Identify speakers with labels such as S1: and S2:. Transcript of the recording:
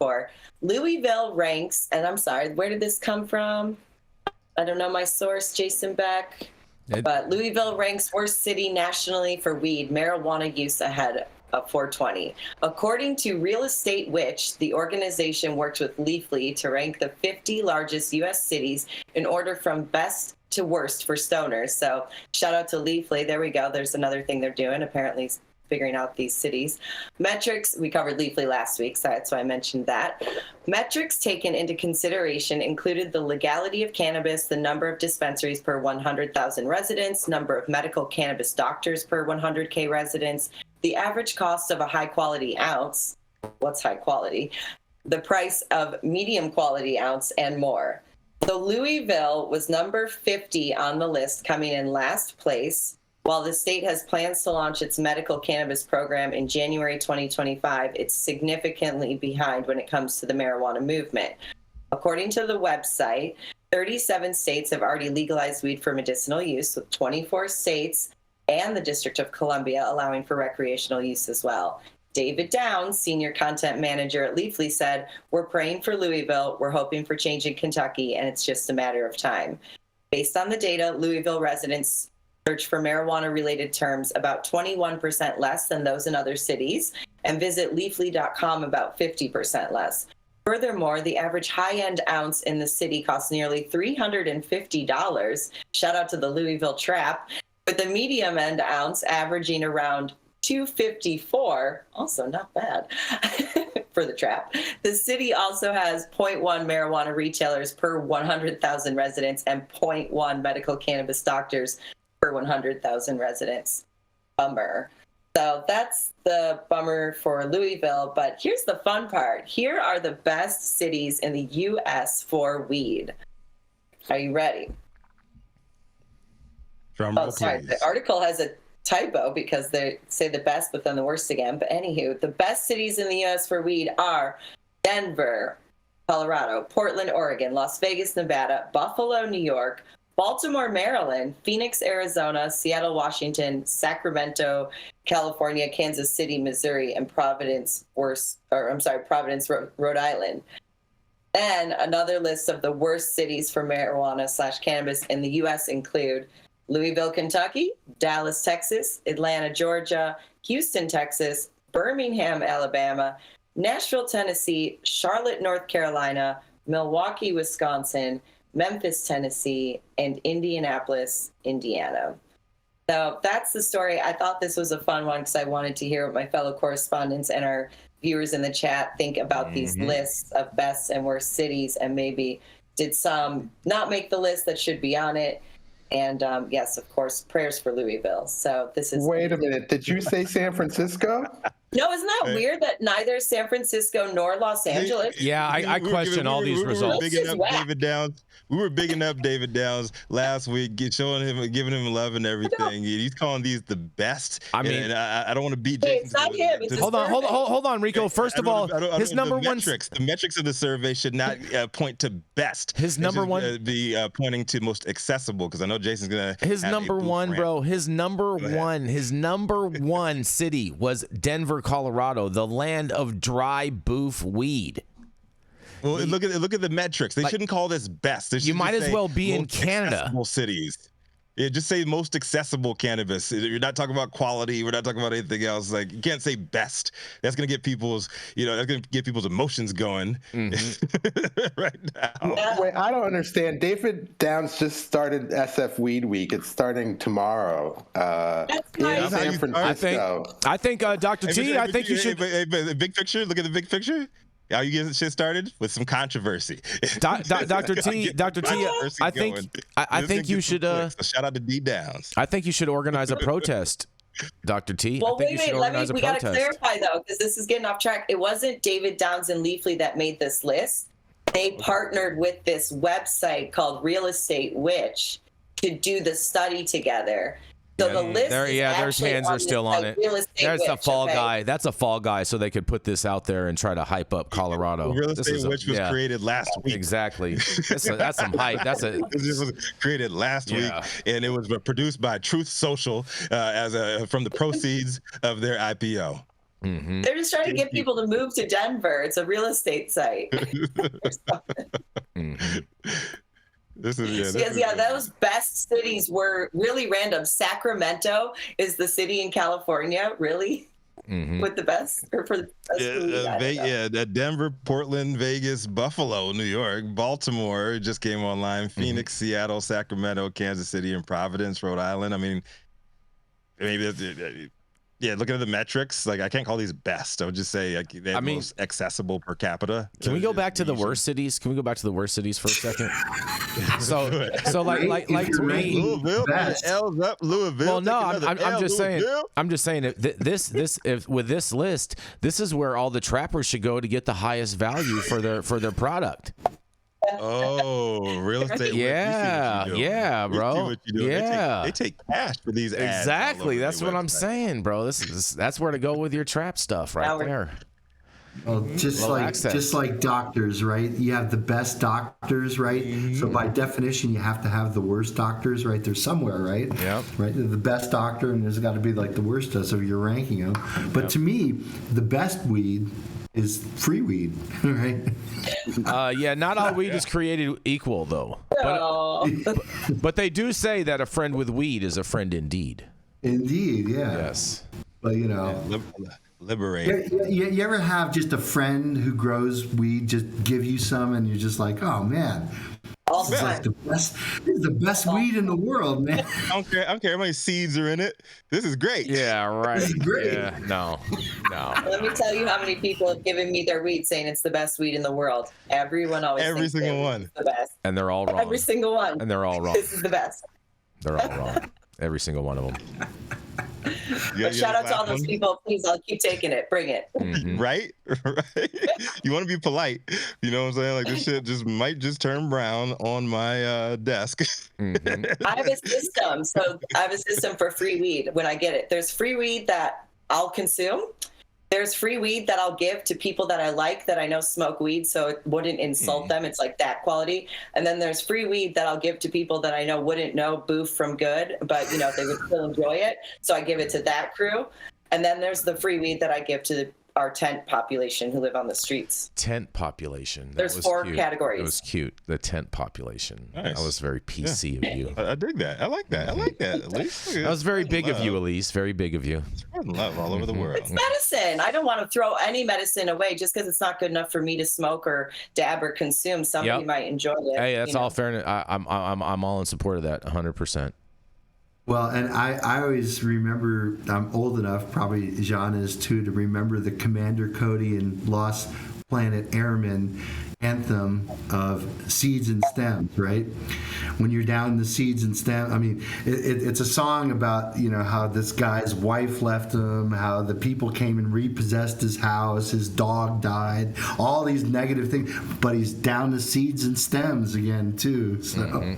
S1: 2024. Louisville ranks, and I'm sorry, where did this come from? I don't know my source, Jason Beck. But Louisville ranks worst city nationally for weed, marijuana use ahead of 420. According to Real Estate Witch, the organization worked with Leafly to rank the 50 largest U.S. cities in order from best to worst for stoners. So shout out to Leafly. There we go. There's another thing they're doing, apparently figuring out these cities. Metrics, we covered Leafly last week, so that's why I mentioned that. Metrics taken into consideration included the legality of cannabis, the number of dispensaries per 100,000 residents, number of medical cannabis doctors per 100K residents, the average cost of a high-quality ounce, what's high quality, the price of medium quality ounce, and more. So Louisville was number 50 on the list, coming in last place. While the state has plans to launch its medical cannabis program in January 2025, it's significantly behind when it comes to the marijuana movement. According to the website, 37 states have already legalized weed for medicinal use, with 24 states and the District of Columbia allowing for recreational use as well. David Downs, senior content manager at Leafly, said, "We're praying for Louisville, we're hoping for change in Kentucky, and it's just a matter of time." Based on the data, Louisville residents search for marijuana-related terms about 21% less than those in other cities, and visit leafly.com about 50% less. Furthermore, the average high-end ounce in the city costs nearly $350. Shout out to the Louisville Trap, with the medium-end ounce averaging around $254, also not bad for the Trap. The city also has 0.1 marijuana retailers per 100,000 residents and 0.1 medical cannabis doctors per 100,000 residents. Bummer. So that's the bummer for Louisville, but here's the fun part. Here are the best cities in the U.S. for weed. Are you ready?
S2: Drum
S1: sorry, the article has a typo because they say the best, but then the worst again. But anywho, the best cities in the U.S. for weed are Denver, Colorado, Portland, Oregon, Las Vegas, Nevada, Buffalo, New York, Baltimore, Maryland, Phoenix, Arizona, Seattle, Washington, Sacramento, California, Kansas City, Missouri, and Providence, Rhode Island. Then another list of the worst cities for marijuana/cannabis in the U.S. include Louisville, Kentucky, Dallas, Texas, Atlanta, Georgia, Houston, Texas, Birmingham, Alabama, Nashville, Tennessee, Charlotte, North Carolina, Milwaukee, Wisconsin, Memphis, Tennessee, and Indianapolis, Indiana. So that's the story. I thought this was a fun one because I wanted to hear what my fellow correspondents and our viewers in the chat think about these lists of best and worst cities, and maybe did some not make the list that should be on it. And yes, of course, prayers for Louisville. So this is.
S3: Wait a minute. Did you say San Francisco?
S1: No, isn't that weird that neither San Francisco nor Los Angeles?
S4: Yeah, I question all these results.
S2: We were bigging up David Downs last week, showing him, giving him love and everything. He's calling these the best. I mean, and I don't want to beat Jason.
S1: It's not him. It's
S4: hold on, Rico. First of all, his number one.
S2: The metrics of the survey should not point to best.
S4: His number one
S2: be pointing to most accessible, because I know Jason's gonna.
S4: His number one, bro. His number one city was Denver, Colorado, the land of dry boof weed.
S2: Well, look at the metrics. They shouldn't call this best.
S4: You might as well be in Canada.
S2: Accessible cities. Yeah, just say most accessible cannabis. You're not talking about quality. We're not talking about anything else. Like, you can't say best. That's gonna get people's, that's gonna get people's emotions going right now.
S3: Wait, I don't understand. David Downs just started SF Weed Week. It's starting tomorrow in San Francisco.
S4: I think Dr. T. I think you should.
S2: The big picture. Look at the big picture. How you get shit started with some controversy.
S4: Dr. T, I think you should.
S2: So shout out to D Downs.
S4: I think you should organize a protest, Dr. T.
S1: Well,
S4: wait,
S1: we got to clarify though, because this is getting off track. It wasn't David Downs and Leafly that made this list. They partnered with this website called Real Estate Witch to do the study together. So the list
S4: their hands are still on it. There's a fall guy. That's a fall guy, so they could put this out there and try to hype up Colorado.
S2: Real Estate Witch was created last week.
S4: Exactly. That's some hype. This
S2: was created last week, and it was produced by Truth Social from the proceeds of their IPO.
S4: Mm-hmm.
S1: They're just trying to get people to move to Denver. It's a real estate site.
S4: Mm-hmm.
S1: Those best cities were really random. Sacramento is the city in California, really, with the best, or for the best food.
S2: Denver, Portland, Vegas, Buffalo, New York, Baltimore just came online. Phoenix, Seattle, Sacramento, Kansas City, and Providence, Rhode Island. I mean, maybe that's looking at the metrics, like I can't call these best. I would just say they're most accessible per capita.
S4: Can we go back to the worst cities? Can we go back to the worst cities for a second? so like to me,
S2: Louisville, L's up, Louisville.
S4: Well, no, I'm just saying. I'm just saying with this list, this is where all the trappers should go to get the highest value for their product.
S2: Oh, real estate.
S4: Yeah, bro. Yeah,
S2: they take cash for these ads.
S4: Exactly. That's what I'm saying, bro. That's where to go with your trap stuff right there.
S5: Well, just like doctors, right? You have the best doctors, right? So by definition, you have to have the worst doctors, right? They're somewhere, right?
S4: Yeah.
S5: Right. They're the best doctor, and there's got to be like the worst. So you're ranking them. But to me, the best weed is free weed, right?
S4: Not all weed is created equal, though. But they do say that a friend with weed is a friend indeed.
S5: Indeed, yeah.
S4: Yes.
S5: But
S2: liberate.
S5: You ever have just a friend who grows weed just give you some, and you're just like, oh man. This is the best weed in the world, man.
S2: I don't care how many seeds are in it. This is great.
S4: Yeah, right.
S5: This is great.
S4: Yeah, no.
S1: Let me tell you how many people have given me their weed saying it's the best weed in the world. Everyone always thinks
S2: single one.
S1: It's the best.
S4: And they're all wrong.
S1: Every single one.
S4: And they're all wrong.
S1: This is the best.
S4: They're all wrong. Every single one of them.
S1: But shout out to all those people. Please, I'll keep taking it. Bring it.
S4: Mm-hmm.
S2: Right? You want to be polite. You know what I'm saying? Like this shit might turn brown on my desk.
S4: Mm-hmm.
S1: I have a system. So I have a system for free weed when I get it. There's free weed that I'll consume. There's free weed that I'll give to people that I like that I know smoke weed, so it wouldn't insult them. It's like that quality. And then there's free weed that I'll give to people that I know wouldn't know boof from good, but they would still enjoy it. So I give it to that crew. And then there's the free weed that I give to our tent population who live on the streets.
S4: Tent population.
S1: There's 4 categories.
S4: It was cute. The tent population.
S2: Nice.
S4: That was very PC of you.
S2: I dig that. I like that. Elise.
S4: That was very big of you, Elise. Very big of you.
S2: Spreading love all over the world.
S1: It's medicine. I don't want to throw any medicine away just because it's not good enough for me to smoke or dab or consume. Somebody might enjoy it.
S4: Hey, that's all fair. I'm all in support of that. 100%.
S5: Well, and I always remember, I'm old enough, probably Jean is too, to remember the Commander Cody and Lost Planet Airmen anthem of Seeds and Stems, right? When you're down the seeds and stems, I mean, it's a song about, how this guy's wife left him, how the people came and repossessed his house, his dog died, all these negative things, but he's down to seeds and stems again, too. So.